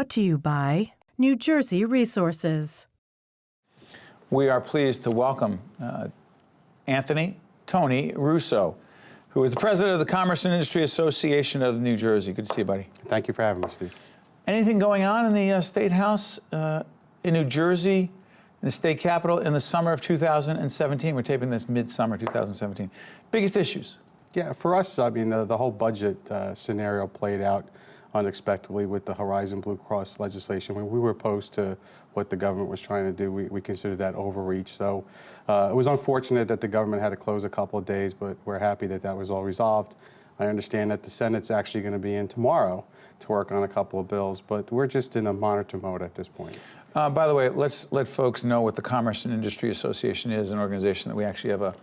Brought to you by New Jersey Resources. We are pleased to welcome Tony Russo, who is the president of the Commerce and Industry Association of New Jersey. Good to see you, buddy. Thank you for having me, Steve. Anything going on in the State House in New Jersey, in the state capitol, in the summer of 2017? We're taping this mid-summer 2017. Biggest issues? Yeah, for us, I mean, the whole budget scenario played out unexpectedly with the Horizon Blue Cross legislation. When we were opposed to what the government was trying to do, we considered that overreach. So it was unfortunate that the government had to close a couple of days, but we're happy that that was all resolved. I understand that the Senate's actually going to be in tomorrow to work on a couple of bills, but we're just in a monitor mode at this point. By the way, let's let folks know what the Commerce and Industry Association is, an organization that we actually have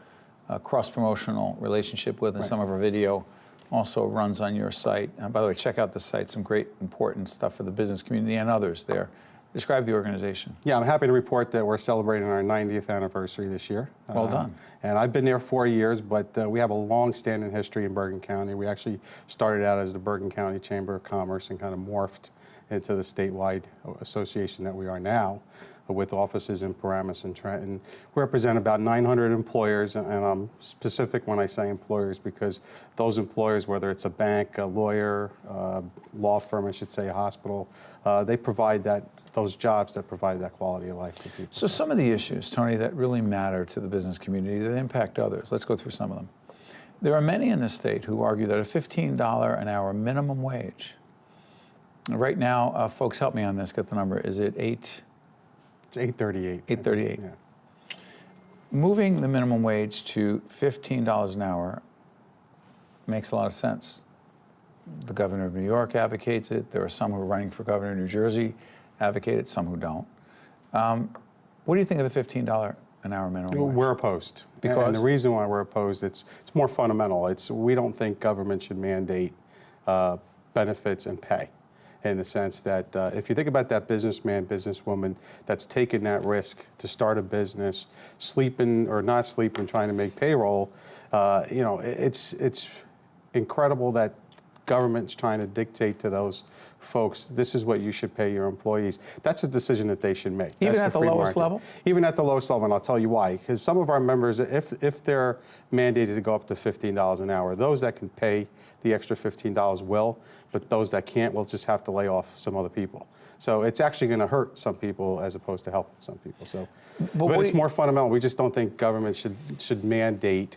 a cross-promotional relationship with, and some of our video also runs on your site. By the way, check out the site, some great important stuff for the business community and others there. Describe the organization. Yeah, I'm happy to report that we're celebrating our 90th anniversary this year. Well done. And I've been there 4 years, but we have a long-standing history in Bergen County. We actually started out as the Bergen County Chamber of Commerce and kind of morphed into the statewide association that we are now, with offices in Paramus and Trenton. We represent about 900 employers, and I'm specific when I say employers because those employers, whether it's a bank, a lawyer, law firm, I should say, a hospital, they provide those jobs that provide that quality of life for people. So some of the issues, Tony, that really matter to the business community, that impact others, let's go through some of them. There are many in this state who argue that a $15 an hour minimum wage, right now, folks help me on this, get the number, is it It's 838. 838. Yeah. Moving the minimum wage to $15 an hour makes a lot of sense. The governor of New York advocates it. There are some who are running for governor of New Jersey advocate it, some who don't. What do you think of the $15 an hour minimum wage? We're opposed. Because? And the reason why we're opposed, it's more fundamental. We don't think government should mandate benefits and pay, in the sense that if you think about that businessman, businesswoman that's taken that risk to start a business, sleeping or not sleeping, trying to make payroll, you know, it's incredible that government's trying to dictate to those folks, this is what you should pay your employees. That's a decision that they should make. Even at the lowest level? Even at the lowest level, and I'll tell you why. Because some of our members, if they're mandated to go up to $15 an hour, those that can pay the extra $15 will, but those that can't will just have to lay off some other people. So it's actually going to hurt some people as opposed to help some people. So, but it's more fundamental. We just don't think government should mandate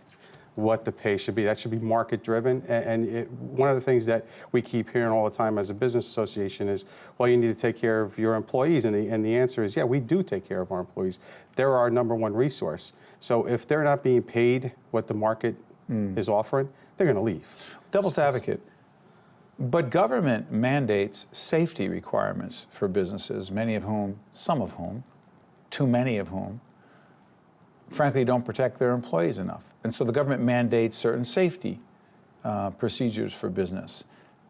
what the pay should be. That should be market driven. And one of the things that we keep hearing all the time as a business association is, well, you need to take care of your employees. And the answer is, yeah, we do take care of our employees. They're our #1 resource. So if they're not being paid what the market is offering, they're going to leave. Devil's advocate. But government mandates safety requirements for businesses, some of whom, too many of whom, frankly, don't protect their employees enough. And so the government mandates certain safety procedures for business.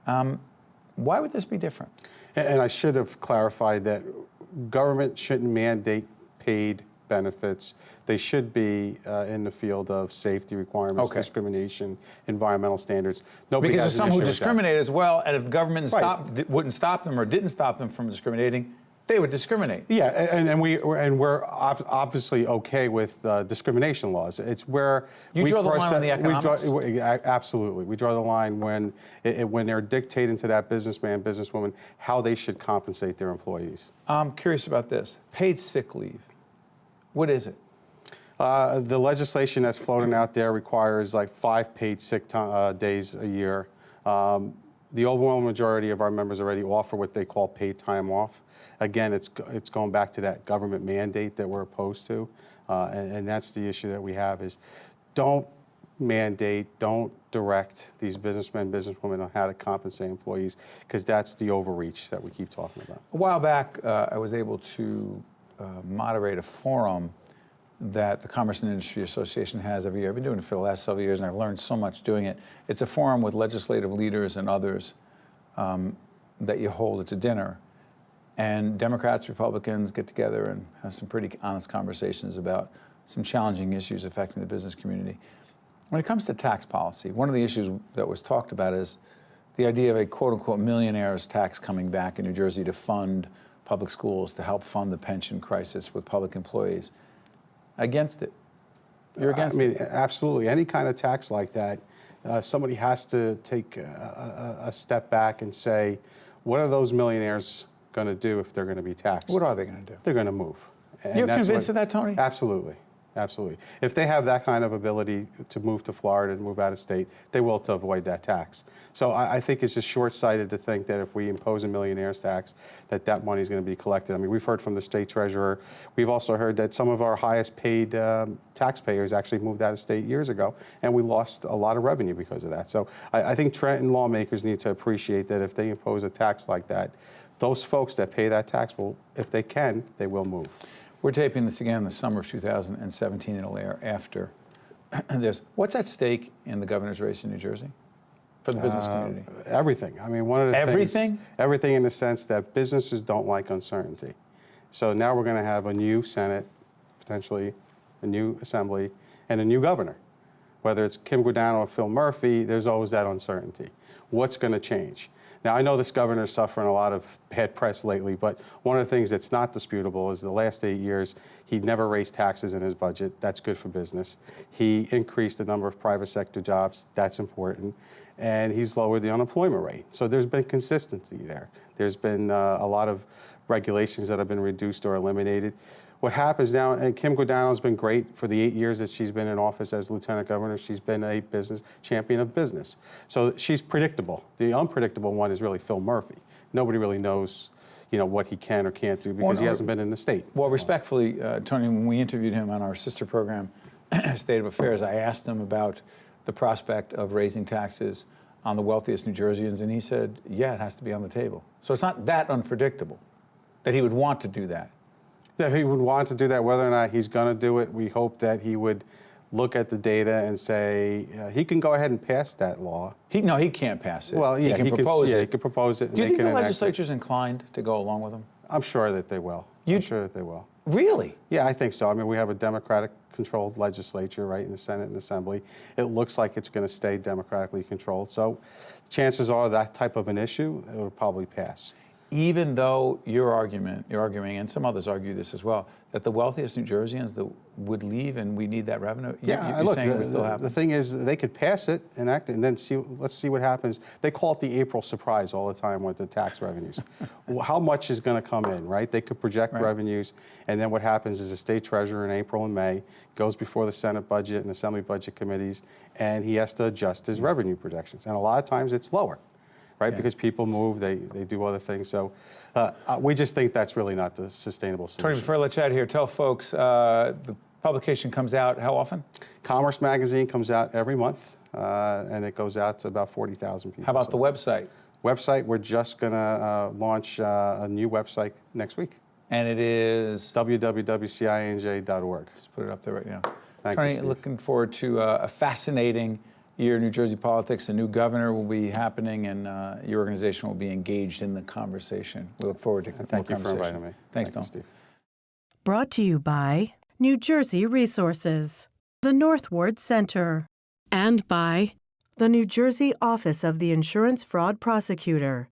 Why would this be different? And I should have clarified that government shouldn't mandate paid benefits. They should be in the field of safety requirements, discrimination, environmental standards. Nobody because has there's some who discriminate as well, and if the government wouldn't stop them or didn't stop them from discriminating, they would discriminate. Yeah, and we're obviously okay with discrimination laws. It's where you draw the line on the economics. Absolutely, we draw the line when they're dictating to that businessman, businesswoman, how they should compensate their employees. I'm curious about this. Paid sick leave. What is it? The legislation that's floating out there requires like 5 paid sick days a year. The overwhelming majority of our members already offer what they call paid time off. Again, it's going back to that government mandate that we're opposed to, and that's the issue that we have is don't mandate, don't direct these businessmen, businesswomen on how to compensate employees, because that's the overreach that we keep talking about. A while back, I was able to moderate a forum that the Commerce and Industry Association has every year. I've been doing it for the last several years, and I've learned so much doing it. It's a forum with legislative leaders and others that you hold. It's a dinner. And Democrats, Republicans get together and have some pretty honest conversations about some challenging issues affecting the business community. When it comes to tax policy, one of the issues that was talked about is The idea of a quote-unquote millionaire's tax coming back in New Jersey to fund public schools, to help fund the pension crisis with public employees. Against it. You're against it? Absolutely. Any kind of tax like that, somebody has to take a step back and say, what are those millionaires going to do if they're going to be taxed? What are they going to do? They're going to move. And You're that's convinced of that, Tony? Absolutely. Absolutely. If they have that kind of ability to move to Florida and move out of state, they will to avoid that tax. So I think it's just short-sighted to think that if we impose a millionaire's tax, that money is going to be collected. I mean, we've heard from the state treasurer. We've also heard that some of our highest paid taxpayers actually moved out of state years ago, and we lost a lot of revenue because of that. So I think Trenton lawmakers need to appreciate that if they impose a tax like that, those folks that pay that tax will, if they can, they will move. We're taping this again in the summer of 2017. It'll air after this. What's at stake in the governor's race in New Jersey for the business community? Everything. I mean, one of the everything? things, everything in the sense that businesses don't like uncertainty. So now we're going to have a new Senate, potentially a new Assembly, and a new governor. Whether it's Kim Guadagno or Phil Murphy, there's always that uncertainty. What's going to change? Now, I know this governor is suffering a lot of bad press lately, but one of the things that's not disputable is the last 8 years, he never raised taxes in his budget. That's good for business. He increased the number of private sector jobs. That's important. And he's lowered the unemployment rate. So there's been consistency there. There's been a lot of regulations that have been reduced or eliminated. What happens now, and Kim Guadagno has been great for the 8 years that she's been in office as lieutenant governor. She's been a business champion of business. So she's predictable. The unpredictable one is really Phil Murphy. Nobody really knows, what he can or can't do because he hasn't been in the state. Well, respectfully, Tony, when we interviewed him on our sister program, State of Affairs, I asked him about the prospect of raising taxes on the wealthiest New Jerseyans, and he said, yeah, it has to be on the table. So it's not that unpredictable that he would want to do that. Yeah, he would want to do that. Whether or not he's going to do it, we hope that he would look at the data and say he can go ahead and pass that law. No, he can't pass it. Well, yeah, he can propose it. He could propose it. Do you think the legislature's inclined to go along with him? I'm sure that they will. I'm sure that they will. Really? Yeah, I think so. I mean, we have a Democratic-controlled legislature, right, in the Senate and Assembly. It looks like it's going to stay democratically controlled. So chances are that type of an issue, it will probably pass. Even though you're arguing, and some others argue this as well, that the wealthiest New Jerseyans that would leave and we need that revenue, yeah, you're look, saying it would still happen? The thing is, they could pass it, enact it, and then let's see what happens. They call it the April surprise all the time with the tax revenues. How much is going to come in, right? They could project revenues, and then what happens is the state treasurer in April and May goes before the Senate budget and Assembly budget committees, and he has to adjust his revenue projections. And a lot of times it's lower. Right, because people move, they do other things. So we just think that's really not the sustainable solution. Tony, before I let you out here, tell folks the publication comes out how often? Commerce Magazine comes out every month, and it goes out to about 40,000 people. How about the website? Website, we're just going to launch a new website next week. And it is? www.cianj.org. Just put it up there right now. Thank Tony, you, Steve. looking forward to a fascinating year in New Jersey politics. A new governor will be happening, and your organization will be engaged in the conversation. We look forward to more Thank you conversation. for inviting me. Thanks, Thank you, Tom. Steve. Brought to you by New Jersey Resources, the North Ward Center, and by the New Jersey Office of the Insurance Fraud Prosecutor.